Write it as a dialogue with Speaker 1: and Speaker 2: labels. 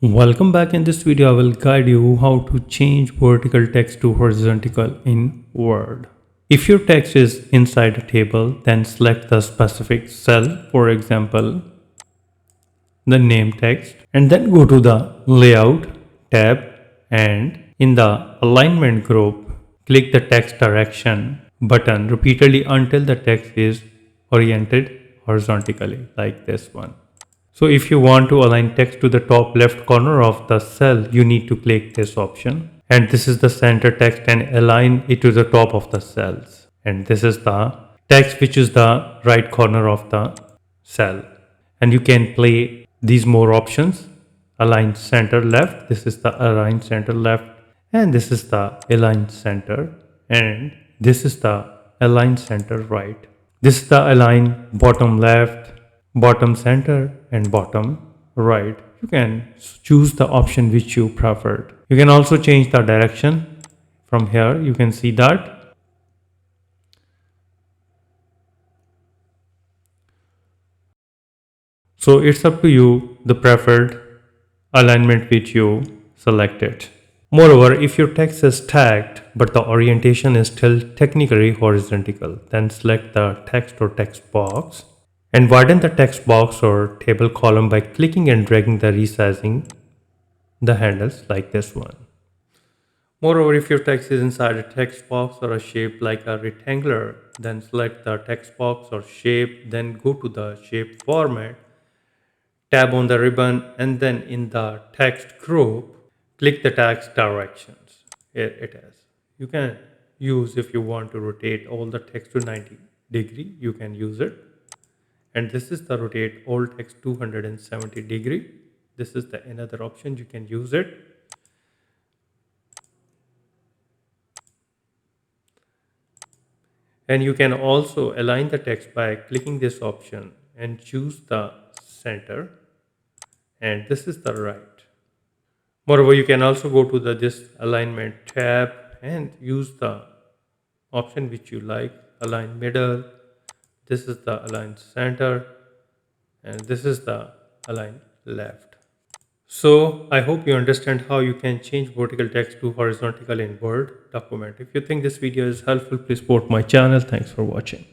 Speaker 1: Welcome back. In this video, I will guide you how to change vertical text to horizontal in Word. If your text is inside a table, then select the specific cell, for example, the name text, and then go to the Layout tab, and in the Alignment group, click the Text Direction button repeatedly until the text is oriented horizontally, like this one. So if you want to align text to the top left corner of the cell, you need to click this option. And this is the center text and align it to the top of the cells. And this is the text which is the right corner of the cell. And you can play these more options. Align center left. This is the align center left. And this is the align center. And this is the align center right. This is the align bottom left, bottom center, and bottom right. You can choose the option which you preferred. You can also change the direction from here. You can see that. So it's up to you the preferred alignment which you selected. Moreover, if your text is tagged but the orientation is still technically horizontal, then select the text or text box and widen the text box or table column by clicking and dragging the resizing the handles like this one. Moreover, if your text is inside a text box or a shape like a rectangular, then select the text box or shape, then go to the shape format, tab on the ribbon, and then in the text group, click the text directions. It is. You can use, if you want to rotate all the text to 90-degree, you can use it. And this is the rotate all text 270-degree. This is the another option, you can use it. And you can also align the text by clicking this option and choose the center. And this is the right. Moreover, you can also go to this alignment tab and use the option which you like. Align middle. This is the align center. And this is the align left. So I hope you understand how you can change vertical text to horizontal in Word document. If you think this video is helpful, please support my channel. Thanks for watching.